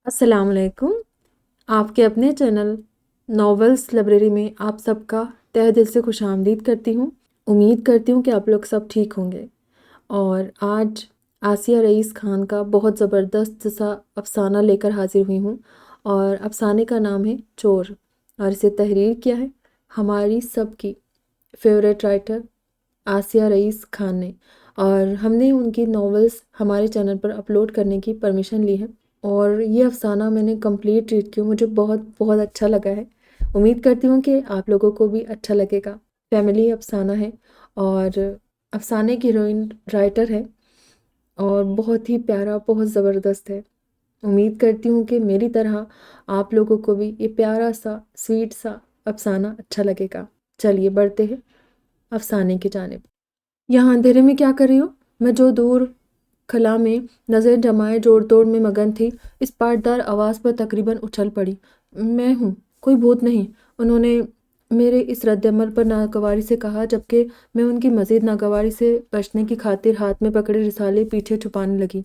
अस्सलाम वालेकुम। आपके अपने चैनल नॉवेल्स लाइब्रेरी में आप सबका तहे दिल से खुशामदीद करती हूँ। उम्मीद करती हूँ कि आप लोग सब ठीक होंगे। और आज आसिया रईस खान का बहुत ज़बरदस्त सा अफ़साना लेकर हाजिर हुई हूँ। और अफ़साने का नाम है चोर, और इसे तहरीर किया है हमारी सबकी फेवरेट राइटर आसिया रईस खान ने। और हमने उनकी नॉवेल्स हमारे चैनल पर अपलोड करने की परमिशन ली है, और ये अफ़साना मैंने कंप्लीट रीड किया, मुझे बहुत बहुत अच्छा लगा है। उम्मीद करती हूँ कि आप लोगों को भी अच्छा लगेगा। फैमिली अफ़साना है, और अफ़साने की हीरोइन राइटर है, और बहुत ही प्यारा, बहुत ज़बरदस्त है। उम्मीद करती हूँ कि मेरी तरह आप लोगों को भी ये प्यारा सा स्वीट सा अफ़साना अच्छा लगेगा। चलिए बढ़ते हैं अफ़साने की जानिब। यहाँ अंधेरे में क्या कर रही हो? मैं जो दूर खला में नज़र जमाए जोड़ तोड़ में मगन थी, इस पाटदार आवाज़ पर तकरीबन उछल पड़ी। मैं हूँ, कोई भूत नहीं। उन्होंने मेरे इस रद्दअमल पर नागवारी से कहा, जबकि मैं उनकी मज़ीद नागवारी से बचने की खातिर हाथ में पकड़े रिसाले पीछे छुपाने लगी।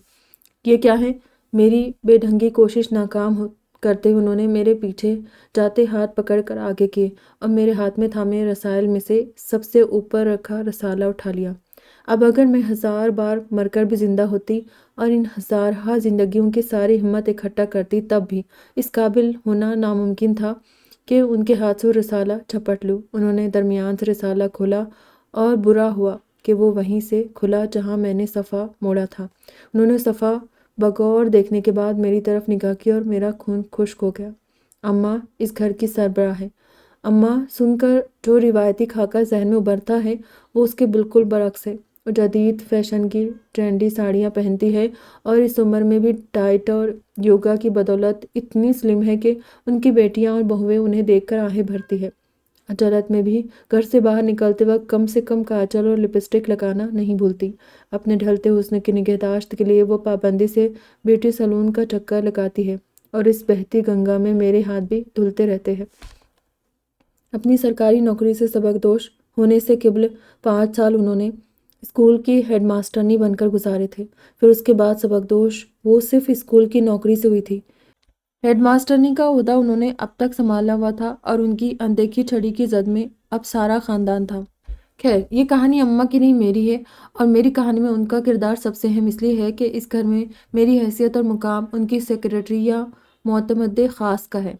ये क्या है? मेरी बेढंगी कोशिश नाकाम करते हुए उन्होंने मेरे पीछे जाते हाथ पकड़कर आगे किए, और मेरे हाथ में थामे रसायल में से सबसे ऊपर रखा रसाला उठा लिया। अब अगर मैं 1000 बार मरकर भी जिंदा होती और इन हज़ार जिंदगियों की सारी हिम्मत इकट्ठा करती, तब भी इस काबिल होना नामुमकिन था कि उनके हाथ से रसाला झपट लूँ। उन्होंने दरमियान से रसाला खोला, और बुरा हुआ कि वो वहीं से खुला जहाँ मैंने सफ़ा मोड़ा था। उन्होंने सफ़ा बगौर देखने के बाद मेरी तरफ निगाह की, और मेरा खून खुश्क हो गया। अम्मा इस घर की सरबराह है। अम्मा सुनकर जो रिवायती खाका जहन में उभरता है, वो उसके बिल्कुल बरक्स है। वो जदीद फैशन की ट्रेंडी साड़ियाँ पहनती है, और इस उम्र में भी डाइट और योगा की बदौलत इतनी स्लिम है कि उनकी बेटियाँ और बहुएं उन्हें देखकर आहें भरती है। अदालत में भी घर से बाहर निकलते वक्त कम से कम काजल और लिपस्टिक लगाना नहीं भूलती। अपने ढलते हुस्न की निगहदाश्त के लिए वो पाबंदी से ब्यूटी सैलून का चक्कर लगाती है, और इस बहती गंगा में मेरे हाथ भी धुलते रहते हैं। अपनी सरकारी नौकरी से सबकदोश होने से क़िबल 5 साल उन्होंने स्कूल की हेडमास्टरनी बनकर गुजारे थे। फिर उसके बाद सबकदोश वो सिर्फ स्कूल की नौकरी से हुई थी। हेडमास्टरनी का ओहदा उन्होंने अब तक संभाला हुआ था, और उनकी अनदेखी छड़ी की जद में अब सारा ख़ानदान था। खैर, ये कहानी अम्मा की नहीं, मेरी है। और मेरी कहानी में उनका किरदार सबसे अहम इसलिए है कि इस घर में मेरी हैसियत और मुकाम उनकी सेक्रेटरी या मोतमद्दे ख़ास का है।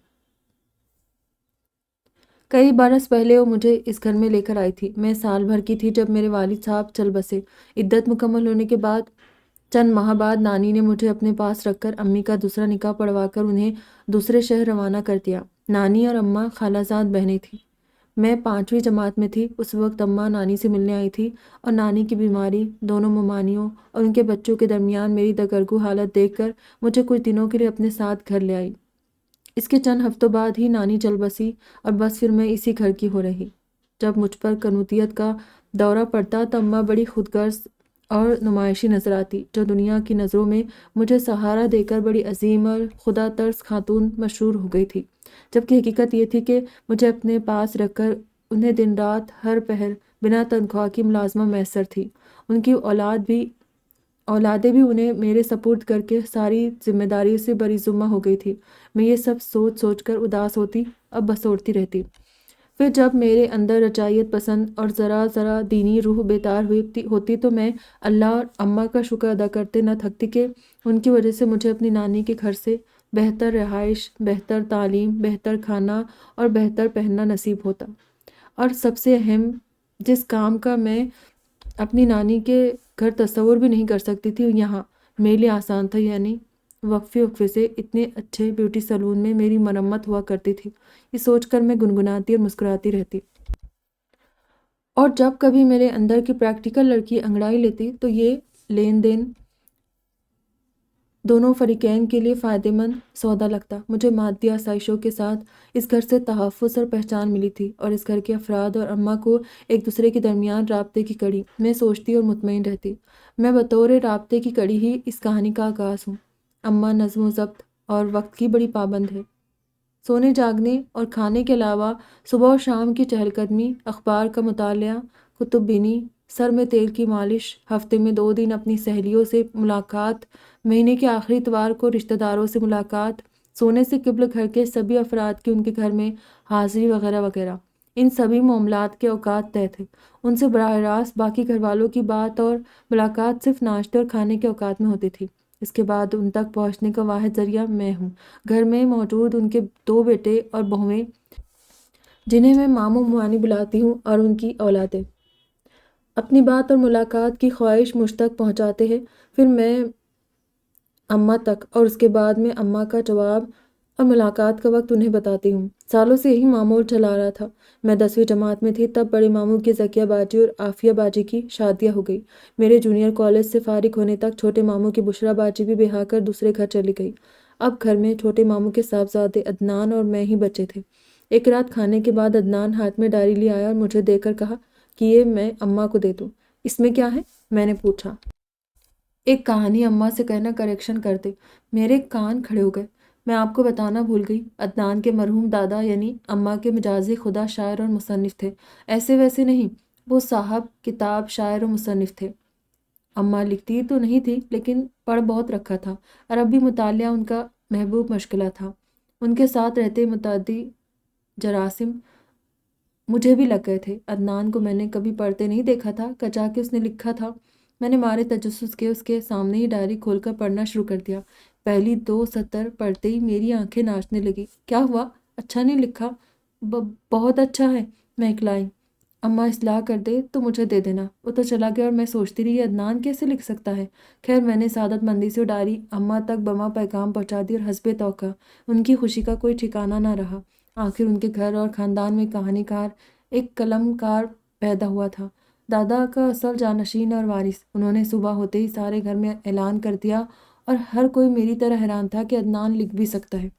कई बरस पहले वो मुझे इस घर में लेकर आई थी। मैं साल भर की थी जब मेरे वालिद साहब चल बसे। इद्दत मुकम्मल होने के बाद चंद माह बाद नानी ने मुझे अपने पास रखकर अम्मी का दूसरा निकाह पढ़वाकर उन्हें दूसरे शहर रवाना कर दिया। नानी और अम्मा खालाजाद बहनें थीं। मैं 5वीं जमात में थी। उस वक्त अम्मा नानी से मिलने आई थी, और नानी की बीमारी, दोनों ममानियों और उनके बच्चों के दरमियान मेरी दगरगू हालत देखकर मुझे कुछ दिनों के लिए अपने साथ घर ले आई। इसके चंद हफ्तों बाद ही नानी चल बसी, और बस फिर मैं इसी घर की हो रही। जब मुझ पर कनूतियत का दौरा पड़ता तो अम्मा बड़ी खुदगर्ज और नुमाइशी नजर आती, जो दुनिया की नज़रों में मुझे सहारा देकर बड़ी अजीम और खुदा तर्स खातून मशहूर हो गई थी। जबकि हकीकत ये थी कि मुझे अपने पास रखकर उन्हें दिन रात हर पहर बिना तनख्वाह की मुलाजमा मैसर थी। उनकी औलादें भी उन्हें मेरे सपुर्द करके सारी जिम्मेदारी से बरीजुम्मा हो गई थी। मैं ये सब सोच सोच कर उदास होती, अब बसोरती रहती। फिर जब मेरे अंदर रचायत पसंद और ज़रा ज़रा दीनी रूह बेदार होती तो मैं अल्लाह और अम्मा का शुक्र अदा करते न थकती कि उनकी वजह से मुझे अपनी नानी के घर से बेहतर रहाइश, बेहतर तालीम, बेहतर खाना और बेहतर पहनना नसीब होता। और सबसे अहम, जिस काम का मैं अपनी नानी के घर तस्वुर भी नहीं कर सकती थी, यहाँ मेरे लिए आसान था। यानी वक्फे वक्फे से इतने अच्छे ब्यूटी सैलून में मेरी मरम्मत हुआ करती थी। ये सोचकर मैं गुनगुनाती और मुस्कुराती रहती। और जब कभी मेरे अंदर की प्रैक्टिकल लड़की अंगड़ाई लेती तो ये लेन देन दोनों फरीकैन के लिए फ़ायदेमंद सौदा लगता। मुझे मादी आसाइशों के साथ इस घर से तहफ़्फ़ुज़ और पहचान मिली थी, और इस घर के अफराद और अम्मा को एक दूसरे के दरमियान राब्ते की कड़ी। मैं सोचती और मुतमईन रहती, मैं बतौर राब्ते की कड़ी ही इस कहानी का आगाज़ हूँ। अम्मा नज़्म व ज़ब्त और वक्त की बड़ी पाबंद है। सोने जागने और खाने के अलावा सुबह और शाम की चहलकदमी, अखबार का मुतालिया, कुतुब बीनी, सर में तेल की मालिश, हफ्ते में 2 दिन अपनी सहेलियों से मुलाकात, महीने के आखिरी इतवार को रिश्तेदारों से मुलाकात, सोने से किबल घर के सभी अफराद की उनके घर में हाजिरी वगैरह वगैरह। इन सभी मामलात के औकात तय थे। उनसे बराह रास्त बाकी घर वालों की बात और मुलाकात सिर्फ नाश्ते और खाने के औकात में होती थी। इसके बाद उन तक पहुंचने का वाहिद जरिया मैं हूँ। घर में मौजूद उनके 2 बेटे और बहुएं, जिन्हें मैं मामू मुआनी बुलाती हूँ, और उनकी औलादें अपनी बात और मुलाकात की ख्वाहिश मुझ तक पहुँचाते हैं। फिर मैं अम्मा तक, और उसके बाद में अम्मा का जवाब और मुलाकात का वक्त उन्हें बताती हूँ। सालों से यही मामूल चला रहा था। मैं 10वीं जमात में थी तब बड़े मामू की ज़किया बाजी और आफिया बाजी की शादियाँ हो गई। मेरे जूनियर कॉलेज से फारिग होने तक छोटे मामू की बुशरा बाजी भी ब्याह कर दूसरे घर चली गई। अब घर में छोटे मामू के साहबजादे अदनान और मैं ही बचे थे। एक रात खाने के बाद अदनान हाथ में डायरी ले आया और मुझे देकर कहा कि ये मैं अम्मा को दे दूँ। इसमें क्या है? मैंने पूछा। एक कहानी, अम्मा से कहना करेक्शन कर दे। मेरे कान खड़े हो गए। मैं आपको बताना भूल गई, अदनान के मरहूम दादा यानी अम्मा के मिजाजी खुदा शायर और मुसन्निफ थे। ऐसे वैसे नहीं, वो साहब किताब शायर और मुसन्निफ थे। अम्मा लिखती तो नहीं थी, लेकिन पढ़ बहुत रखा था। अरबी मुतालिया उनका महबूब मशगला था। उनके साथ रहते मुतअद्दी जरासिम मुझे भी लग गए थे। अदनान को मैंने कभी पढ़ते नहीं देखा था, कचा के उसने लिखा था। मैंने मारे तजस्सुस के उसके सामने ही डायरी खोलकर पढ़ना शुरू कर दिया। पहली 2 सतर पढ़ते ही मेरी आंखें नाचने लगी। क्या हुआ? अच्छा नहीं लिखा? बहुत अच्छा है, मैं इकलाई। अम्मा इस्लाह कर दे तो मुझे दे देना। वो तो चला गया और मैं सोचती रही अदनान कैसे लिख सकता है। खैर मैंने सादतमंदी से डायरी अम्मा तक बमा पैगाम पहुंचा दी और हस्बे तौका उनकी खुशी का कोई ठिकाना ना रहा। आखिर उनके घर और ख़ानदान में कहानीकार, एक कलमकार पैदा हुआ था। दादा का असल जानशीन और वारिस। उन्होंने सुबह होते ही सारे घर में ऐलान कर दिया और हर कोई मेरी तरह हैरान था कि अदनान लिख भी सकता है।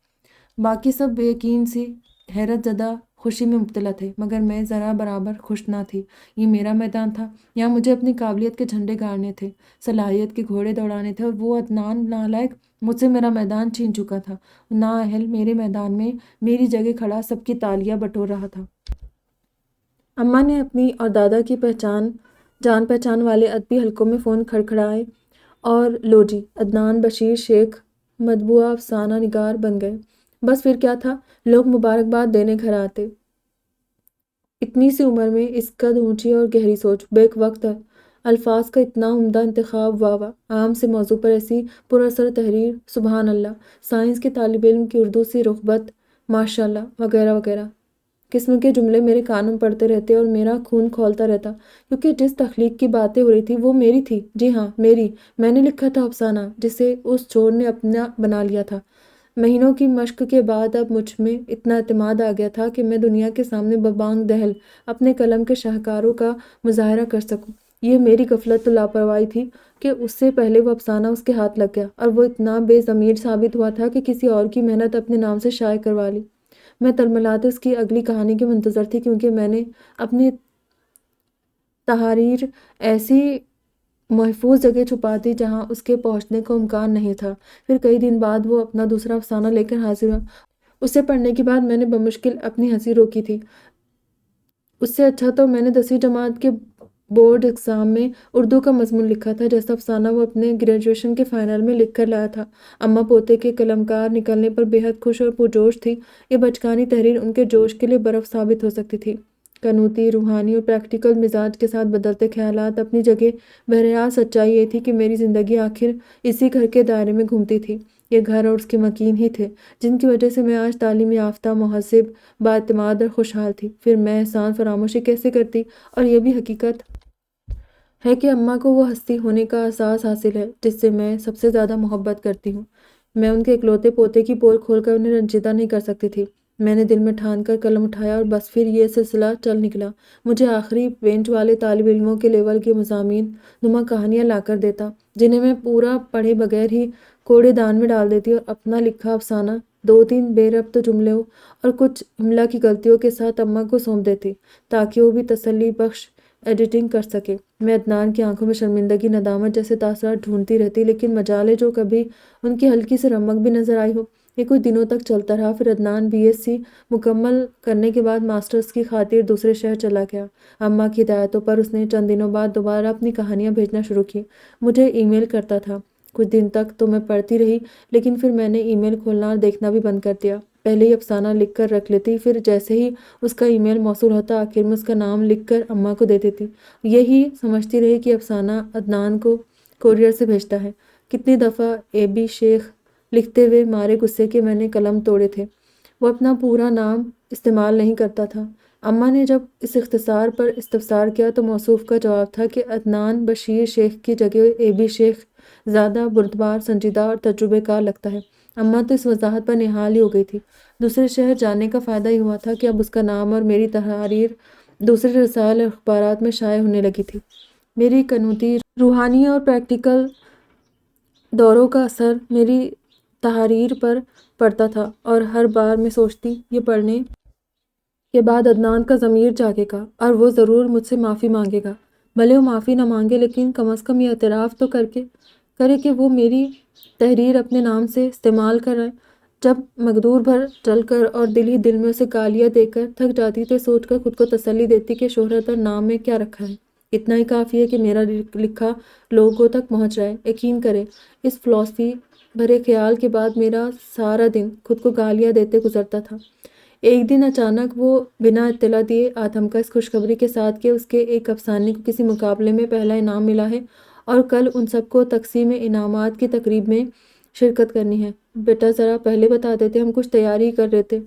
बाकी सब बेयकीन सी हैरत ज़दा खुशी में मुब्तला थे, मगर मैं ज़रा बराबर खुश ना थी। ये मेरा मैदान था, यहाँ मुझे अपनी काबिलियत के झंडे गाड़ने थे, सलाहियत के घोड़े दौड़ाने थे, और वो अदनान नालायक मुझसे मेरा मैदान छीन चुका था। नाअहल मेरे मैदान में मेरी जगह खड़ा सबकी तालियां बटोर रहा था। अम्मा ने अपनी और दादा की जान पहचान वाले अदबी हलकों में फ़ोन खड़खड़ाए और लो जी, अदनान बशीर शेख मतबूआ अफसाना निगार बन गए। बस फिर क्या था, लोग मुबारकबाद देने घर आते। इतनी सी उम्र में इस कद ऊंची और गहरी सोच, बेक वक्त अल्फाज का इतना उम्दा इंतखाब, वाह वाह। आम से मौजू पर ऐसी पुरअसर तहरीर, सुबहान अल्लाह। साइंस के तालिब इल्म की उर्दू सी रुग़बत, माशाअल्लाह वगैरह वगैरह किस्म के जुमले मेरे कानों में पड़ते रहते और मेरा खून खौलता रहता, क्योंकि जिस तख्लीक की बातें हो रही थी वो मेरी थी। जी हाँ, मेरी। मैंने लिखा था अफसाना, जिसे उस चोर ने अपना बना लिया था। महीनों की मशक के बाद अब मुझ में इतना एतमाद आ गया था कि मैं दुनिया के सामने बबांग दहल अपने कलम के शाहकारों का मुजाहरा कर सकूं। ये मेरी गफलत तो लापरवाही थी कि उससे पहले वो अफसाना उसके हाथ लग गया और वो इतना बेज़मीर साबित हुआ था कि किसी और की मेहनत अपने नाम से शाये करवा ली। मैं तलमलाते उसकी अगली कहानी की मुंतज़र थी, क्योंकि मैंने अपनी तहारीर ऐसी महफूज जगह छुपा दी जहां उसके पहुंचने का इम्कान नहीं था। फिर कई दिन बाद वो अपना दूसरा अफसाना लेकर हाजिर हुआ। उसे पढ़ने के बाद मैंने बमुश्किल अपनी हंसी रोकी थी। उससे अच्छा तो मैंने 10वीं जमात के बोर्ड एग्ज़ाम में उर्दू का मजमून लिखा था, जैसा अफसाना वो अपने ग्रेजुएशन के फाइनल में लिख कर लाया था। अम्मा पोते के कलमकार निकलने पर बेहद खुश और पुरजोश थी। ये बचकानी तहरीर उनके जोश के लिए बर्फ़ साबित हो सकती थी। कनूती, रूहानी और प्रैक्टिकल मिजाज के साथ बदलते ख्यालात अपनी जगह, बहरहाल सच्चाई ये थी कि मेरी ज़िंदगी आखिर इसी घर के दायरे में घूमती थी। ये घर और उसके मकीन ही थे जिनकी वजह से मैं आज तालीम याफ्ता, मुहज़्ज़ब, बाएतमाद और खुशहाल थी। फिर मैं एहसान फरामोशी कैसे करती? और यह भी हकीकत है कि अम्मा को वो हस्ती होने का एहसास हासिल है जिससे मैं सबसे ज़्यादा मोहब्बत करती हूँ। मैं उनके इकलौते पोते की पोल खोलकर उन्हें रंजीदा नहीं कर सकती थी। मैंने दिल में ठान कर कलम उठाया और बस फिर ये सिलसिला चल निकला। मुझे आखिरी बेंच वाले तालिब इल्मों के लेवल की मज़ामीन नुमा कहानियाँ लाकर देता, जिन्हें मैं पूरा पढ़े बगैर ही कोड़ेदान में डाल देती और अपना लिखा अफसाना 2-3 बेरब्त जुमलों और कुछ इमला की गलतियों के साथ अम्मा को सौंप देती, ताकि वो भी तसल्ली बख्श एडिटिंग कर सके। मैं अदनान की आंखों में शर्मिंदगी, नदामत जैसे तासरात ढूंढती रहती, लेकिन मजाले जो कभी उनकी हल्की सी रमक भी नजर आई हो। ये कुछ दिनों तक चलता रहा। फिर अदनान बीएससी मुकम्मल करने के बाद मास्टर्स की खातिर दूसरे शहर चला गया। अम्मा की हिदायतों पर उसने चंद दिनों बाद दोबारा अपनी कहानियाँ भेजना शुरू की। मुझे ईमेल करता था, کچھ دن تک تو میں پڑھتی رہی، لیکن پھر میں نے ای میل کھولنا اور دیکھنا بھی بند کر دیا۔ پہلے ہی افسانہ لکھ کر رکھ لیتی، پھر جیسے ہی اس کا ای میل موصول ہوتا آخر میں اس کا نام لکھ کر اماں کو دے دیتی۔ یہی سمجھتی رہی کہ افسانہ عدنان کو کوریئر سے بھیجتا ہے۔ کتنی دفعہ اے بی شیخ لکھتے ہوئے مارے غصے کے میں نے قلم توڑے تھے۔ وہ اپنا پورا نام استعمال نہیں کرتا تھا۔ اماں نے جب اس اختصار پر استفسار کیا تو موصوف کا جواب تھا کہ عدنان بشیر شیخ کی جگہ اے بی شیخ زیادہ بردبار، سنجیدہ اور تجربے کار لگتا ہے۔ اماں تو اس وضاحت پر نہال ہی ہو گئی تھی۔ دوسرے شہر جانے کا فائدہ یہ ہوا تھا کہ اب اس کا نام اور میری تحریر دوسرے رسائل اور اخبارات میں شائع ہونے لگی تھی۔ میری قنوتی، روحانی اور پریکٹیکل دوروں کا اثر میری تحریر پر پڑتا تھا، اور ہر بار میں سوچتی یہ پڑھنے کے بعد عدنان کا ضمیر جاگے گا اور وہ ضرور مجھ سے معافی مانگے گا۔ بھلے وہ معافی نہ مانگے، لیکن کم از کم یہ اعتراف تو کرے کہ وہ میری تحریر اپنے نام سے استعمال کر رہا ہے۔ جب مقدور بھر چل کر اور دل ہی دل میں اسے گالیاں دے کر تھک جاتی تو سوچ کر خود کو تسلی دیتی کہ شہرت اور نام میں کیا رکھا ہے، اتنا ہی کافی ہے کہ میرا لکھا لوگوں تک پہنچ رہا ہے۔ یقین کرے، اس فلسفی بھرے خیال کے بعد میرا سارا دن خود کو گالیاں دیتے گزرتا تھا۔ ایک دن اچانک وہ بنا اطلاع دیے آدم کا اس خوشخبری کے ساتھ کہ اس کے ایک افسانے کو کسی مقابلے میں پہلا انعام ملا ہے اور کل ان سب کو تقسیم انعامات کی تقریب میں شرکت کرنی ہے۔ بیٹا ذرا پہلے بتا دیتے، ہم کچھ تیاری کر رہے تھے۔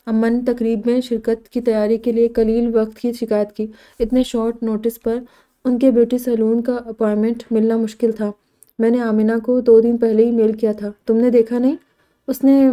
اماں نے تقریب میں شرکت کی تیاری کے لیے قلیل وقت کی شکایت کی۔ اتنے شارٹ نوٹس پر ان کے بیوٹی سیلون کا اپائنٹمنٹ ملنا مشکل تھا۔ میں نے آمنہ کو 2 دن پہلے ہی میل کیا تھا، تم نے دیکھا نہیں؟ اس نے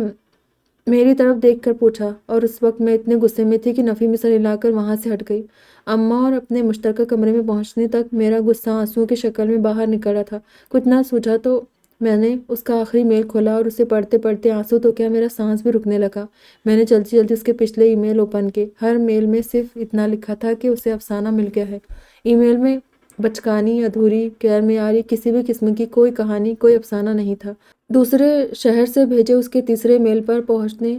میری طرف دیکھ کر پوچھا، اور اس وقت میں اتنے غصے میں تھی کہ نفی میں سر ہلا کر وہاں سے ہٹ گئی۔ اماں اور اپنے مشترکہ کمرے میں پہنچنے تک میرا غصہ آنسوؤں کی شکل میں باہر نکل رہا تھا۔ کچھ نہ سوچا تو میں نے اس کا آخری میل کھولا اور اسے پڑھتے پڑھتے آنسو تو کیا میرا سانس بھی رکنے لگا۔ میں نے جلدی جلدی اس کے پچھلے ای میل اوپن کیے۔ ہر میل میں صرف اتنا لکھا تھا کہ اسے افسانہ مل گیا ہے۔ ای میل میں بچکانی، ادھوری، غیر معیاری کسی بھی قسم کی کوئی کہانی، کوئی افسانہ نہیں تھا۔ دوسرے شہر سے بھیجے اس کے تیسرے میل پر پہنچنے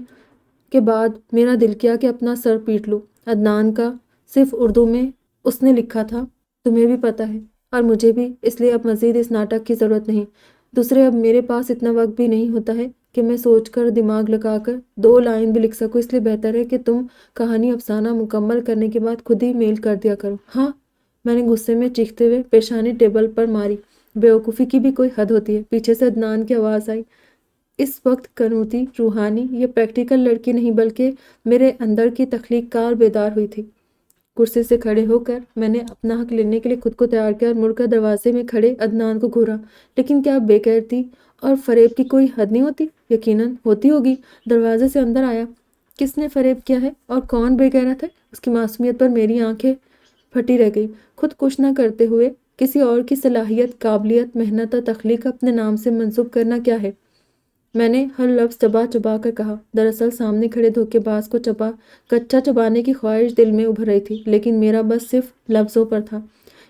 کے بعد میرا دل کیا کہ اپنا سر پیٹ لوں۔ عدنان کا صرف اردو میں اس نے لکھا تھا، تمہیں بھی پتہ ہے اور مجھے بھی، اس لیے اب مزید اس ناٹک کی ضرورت نہیں۔ دوسرے، اب میرے پاس اتنا وقت بھی نہیں ہوتا ہے کہ میں سوچ کر، دماغ لگا کر 2 لائن بھی لکھ سکوں، اس لیے بہتر ہے کہ تم کہانی افسانہ مکمل کرنے کے بعد خود ہی میل کر دیا کرو۔ ہاں، میں نے غصے میں چیختے ہوئے پیشانی ٹیبل پر ماری۔ بیوقوفی کی بھی کوئی حد ہوتی ہے۔ پیچھے سے عدنان کی آواز آئی۔ اس وقت قنوتی، روحانی یا پریکٹیکل لڑکی نہیں بلکہ میرے اندر کی تخلیق کار بیدار ہوئی تھی۔ کرسی سے کھڑے ہو کر میں نے اپنا حق لینے کے لیے خود کو تیار کیا اور مڑ کر دروازے میں کھڑے عدنان کو گھورا۔ لیکن کیا بے غیرتی اور فریب کی کوئی حد نہیں ہوتی؟ یقیناً ہوتی ہوگی۔ دروازے سے اندر آیا۔ کس نے فریب کیا ہے اور کون بے غیرت ہے؟ اس کی معصومیت پر میری آنکھیں پھٹی رہ گئی۔ خود کچھ نہ کرتے ہوئے کسی اور کی صلاحیت، قابلیت، محنت اور تخلیق اپنے نام سے منسوب کرنا کیا ہے؟ میں نے ہر لفظ چبا چبا کر کہا۔ دراصل سامنے کھڑے دھوکے باز کو کچا چبانے کی خواہش دل میں ابھر رہی تھی، لیکن میرا بس صرف لفظوں پر تھا۔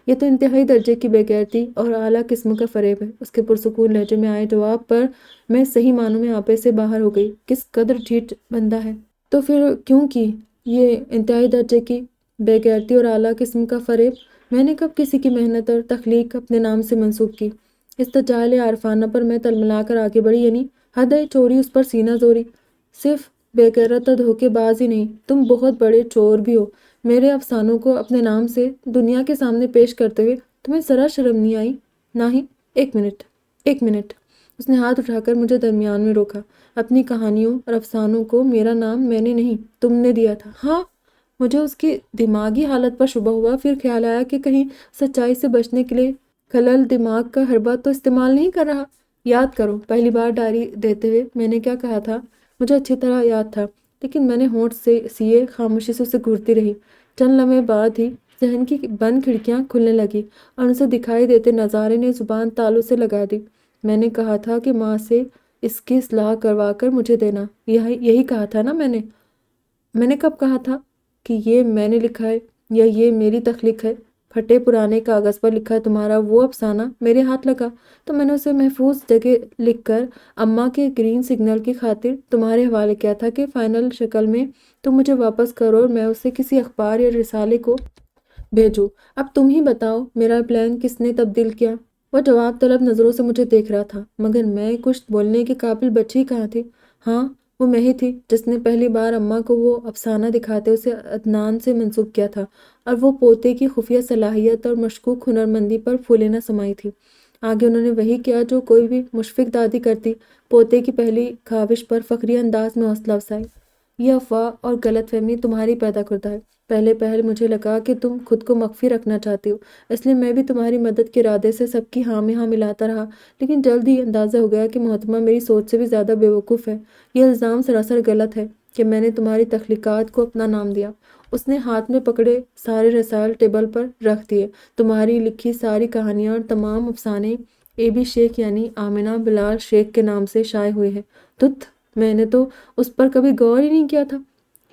یہ تو انتہائی درجے کی بے غیرتی اور اعلیٰ قسم کا فریب ہے۔ اس کے پرسکون لہجے میں آئے جواب پر میں صحیح معنوں میں آپے سے باہر ہو گئی۔ کس قدر ڈھیٹ بندہ ہے! تو پھر کیوں کی یہ انتہائی درجے کی بے غیرتی اور اعلیٰ قسم کا فریب؟ میں نے کب کسی کی محنت اور تخلیق اپنے نام سے منسوب کی؟ اس تجاہل عارفانہ پر میں تلملا کر آگے بڑھی۔ یعنی حد ہے چوری، اس پر سینہ زوری۔ صرف بے غیرت اور دھوکے باز ہی نہیں، تم بہت بڑے چور بھی ہو۔ میرے افسانوں کو اپنے نام سے دنیا کے سامنے پیش کرتے ہوئے تمہیں ذرا شرم نہیں آئی؟ نہیں۔ ایک منٹ۔ اس نے ہاتھ اٹھا کر مجھے درمیان میں روکا۔ اپنی کہانیوں اور افسانوں کو میرا نام میں نے نہیں، تم نے دیا تھا۔ ہاں؟ مجھے اس کی دماغی حالت پر شبہ ہوا۔ پھر خیال آیا کہ کہیں سچائی سے بچنے کے لیے خلل دماغ کا حربہ تو استعمال نہیں کر رہا۔ یاد کرو، پہلی بار ڈائری دیتے ہوئے میں نے کیا کہا تھا؟ مجھے اچھی طرح یاد تھا، لیکن میں نے ہونٹ سے سیے خاموشی سے اسے گھورتی رہی۔ چند لمحے بعد ہی ذہن کی بند کھڑکیاں کھلنے لگی اور اسے دکھائی دیتے نظارے نے زبان تالوں سے لگا دی۔ میں نے کہا تھا کہ ماں سے اس کی اصلاح کروا کر مجھے دینا۔ یہی کہا تھا نا میں نے کب کہا تھا کہ یہ میں نے لکھا ہے یا یہ میری تخلیق ہے؟ پھٹے پرانے کاغذ پر لکھا تمہارا وہ افسانہ میرے ہاتھ لگا تو میں نے اسے محفوظ جگہ لکھ کر اماں کے گرین سگنل کی خاطر تمہارے حوالے کیا تھا کہ فائنل شکل میں تم مجھے واپس کرو اور میں اسے کسی اخبار یا رسالے کو بھیجوں۔ اب تم ہی بتاؤ، میرا پلان کس نے تبدیل کیا؟ وہ جواب طلب نظروں سے مجھے دیکھ رہا تھا، مگر میں کچھ بولنے کے قابل بچی کہاں تھی۔ ہاں، وہ میں ہی تھی جس نے پہلی بار اماں کو وہ افسانہ دکھاتے اسے عدنان سے منسوب کیا تھا، اور وہ پوتے کی خفیہ صلاحیت اور مشکوک ہنرمندی پر پھولے نہ سمائی تھی۔ آگے انہوں نے وہی کیا جو کوئی بھی مشفق دادی کرتی، پوتے کی پہلی خواہش پر فخری انداز میں حوصلہ افزائی۔ یہ افواہ اور غلط فہمی تمہاری پیدا کردہ ہے۔ پہلے پہل مجھے لگا کہ تم خود کو مخفی رکھنا چاہتی ہو، اس لیے میں بھی تمہاری مدد کے ارادے سے سب کی ہاں میں ہاں ملاتا رہا، لیکن جلد ہی اندازہ ہو گیا کہ محتمہ میری سوچ سے بھی زیادہ بے وقوف ہے۔ یہ الزام سراسر غلط ہے کہ میں نے تمہاری تخلیقات کو اپنا نام دیا۔ اس نے ہاتھ میں پکڑے سارے رسائل ٹیبل پر رکھ دیے۔ تمہاری لکھی ساری کہانیاں اور تمام افسانے اے بی شیخ یعنی آمنہ بلال شیخ کے نام سے شائع ہوئے ہیں۔ تت، میں نے تو اس پر کبھی غور ہی نہیں کیا تھا۔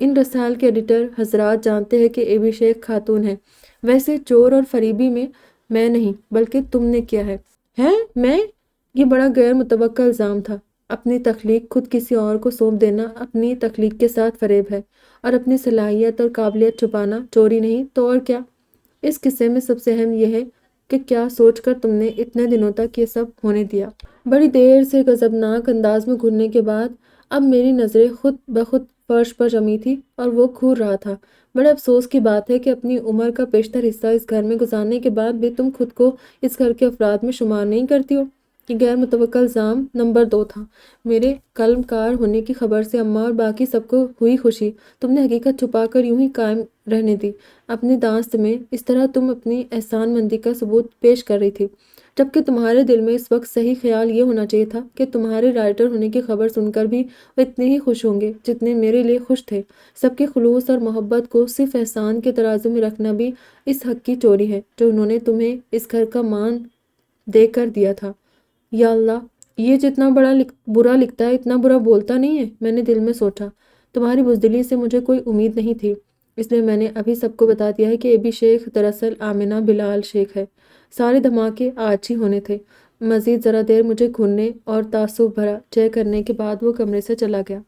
ان رسائل کے ایڈیٹر حضرات جانتے ہیں کہ اے بی شیخ خاتون ہے۔ ویسے چور اور فریبی میں نہیں بلکہ تم نے کیا ہے۔ میں؟ یہ بڑا غیر متوقع الزام تھا۔ اپنی تخلیق خود کسی اور کو سونپ دینا اپنی تخلیق کے ساتھ فریب ہے، اور اپنی صلاحیت اور قابلیت چھپانا چوری نہیں تو اور کیا؟ اس قصے میں سب سے اہم یہ ہے کہ کیا سوچ کر تم نے اتنے دنوں تک یہ سب ہونے دیا۔ بڑی دیر سے غضبناک انداز میں گھورنے کے بعد اب میری نظریں خود بخود فرش پر جمی تھی اور وہ گھور رہا تھا۔ بڑے افسوس کی بات ہے کہ اپنی عمر کا بیشتر حصہ اس گھر میں گزارنے کے بعد بھی تم خود کو اس گھر کے افراد میں شمار نہیں کرتی ہو۔ یہ غیر متوقع الزام نمبر 2 تھا۔ میرے قلم کار ہونے کی خبر سے اماں اور باقی سب کو ہوئی خوشی۔ تم نے حقیقت چھپا کر یوں ہی قائم رہنے دی اپنی داست میں۔ اس طرح تم اپنی احسان مندی کا ثبوت پیش کر رہی تھی، جبکہ تمہارے دل میں اس وقت صحیح خیال یہ ہونا چاہیے تھا کہ تمہارے رائٹر ہونے کی خبر سن کر بھی وہ اتنے ہی خوش ہوں گے جتنے میرے لیے خوش تھے۔ سب کے خلوص اور محبت کو صرف احسان کے ترازو میں رکھنا بھی اس حق کی چوری ہے جو انہوں نے تمہیں اس گھر کا مان دے کر دیا تھا۔ یا اللہ، یہ جتنا برا لکھتا ہے اتنا برا بولتا نہیں ہے، میں نے دل میں سوچا۔ تمہاری بزدلی سے مجھے کوئی امید نہیں تھی، اس لیے میں نے ابھی سب کو بتا دیا ہے کہ اے بی شیخ دراصل آمنہ بلال شیخ ہے۔ سارے دھماکے آج ہی ہونے تھے۔ مزید ذرا دیر مجھے گھورنے اور تعصب بھرا چہ کرنے کے بعد وہ کمرے سے چلا گیا۔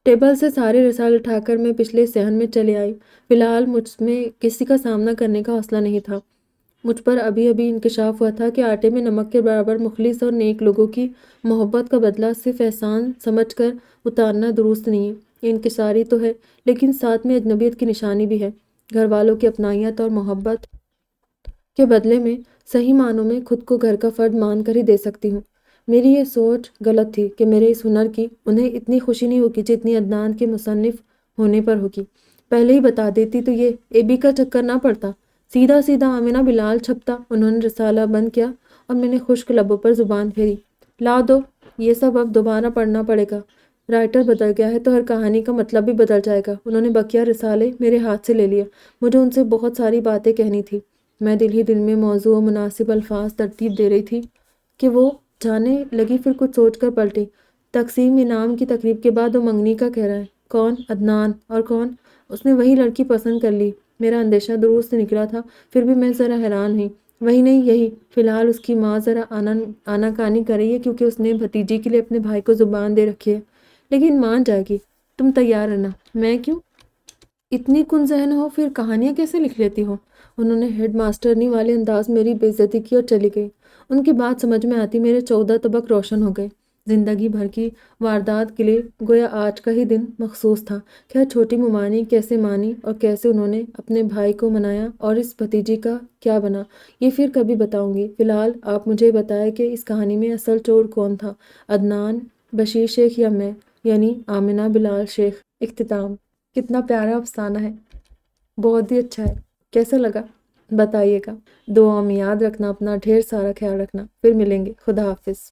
ٹیبل سے سارے رسائل اٹھا کر میں پچھلے صحن میں چلے آئی۔ فی الحال مجھ میں کسی کا سامنا کرنے کا حوصلہ نہیں تھا۔ مجھ پر ابھی انکشاف ہوا تھا کہ آٹے میں نمک کے برابر مخلص اور نیک لوگوں کی محبت کا بدلہ صرف احسان سمجھ کر اتارنا درست نہیں ہے۔ یہ انکساری تو ہے، لیکن ساتھ میں اجنبیت کی نشانی بھی ہے۔ گھر والوں کی اپنائیت اور محبت کے بدلے میں صحیح معنوں میں خود کو گھر کا فرد مان کر ہی دے سکتی ہوں۔ میری یہ سوچ غلط تھی کہ میرے اس ہنر کی انہیں اتنی خوشی نہیں ہوگی جتنی عدنان کے مصنف ہونے پر ہوگی۔ پہلے ہی بتا دیتی تو یہ اے بی کا چکر نہ پڑتا، سیدھا سیدھا آمنہ بلال چھپتا۔ انہوں نے رسالہ بند کیا اور میں نے خشک لبوں پر زبان پھیری۔ لا دو، یہ سب اب دوبارہ پڑھنا پڑے گا۔ رائٹر بدل گیا ہے تو ہر کہانی کا مطلب بھی بدل جائے گا۔ انہوں نے بقیہ رسالے میرے ہاتھ سے لے لیے۔ مجھے ان سے بہت ساری باتیں کہنی تھی۔ میں دل ہی دل میں موضوع و مناسب الفاظ ترتیب دے رہی تھی کہ وہ جانے لگی، پھر کچھ سوچ کر پلٹی۔ تقسیم انعام کی تقریب کے بعد وہ منگنی کا کہہ رہا ہے۔ کون؟ عدنان۔ اور کون؟ اس نے وہی لڑکی پسند کر لی۔ میرا اندیشہ درست نکلا تھا، پھر بھی میں ذرا حیران ہوئی۔ وہی نہیں، یہی۔ فی الحال اس کی ماں ذرا آناکانی کر رہی ہے کیونکہ اس نے بھتیجی کے لیے اپنے بھائی کو زبان دے رکھی ہے، لیکن مان جائے گی۔ تم تیار رہنا۔ میں کیوں؟ اتنی کن ذہن ہو پھر کہانیاں کیسے لکھ لیتی ہو؟ انہوں نے ہیڈ ماسٹرنی والے انداز میری بے عزتی کی اور چلی گئی۔ ان کی بات سمجھ میں آتی میرے 14 طبق روشن ہو گئے۔ زندگی بھر کی واردات کے لیے گویا آج کا ہی دن مخصوص تھا۔ خیر، چھوٹی ممانی کیسے مانی اور کیسے انہوں نے اپنے بھائی کو منایا اور اس بھتیجی کا کیا بنا، یہ پھر کبھی بتاؤں گی۔ فی الحال آپ مجھے بتائیں کہ اس کہانی میں اصل چور کون تھا، عدنان بشیر شیخ یا میں، یعنی آمنہ بلال شیخ۔ اختتام۔ کتنا پیارا افسانہ ہے، بہت ہی اچھا ہے۔ کیسا لگا بتائیے گا۔ دعاؤں میں یاد رکھنا، اپنا ڈھیر سارا خیال رکھنا۔ پھر ملیں گے۔ خدا حافظ۔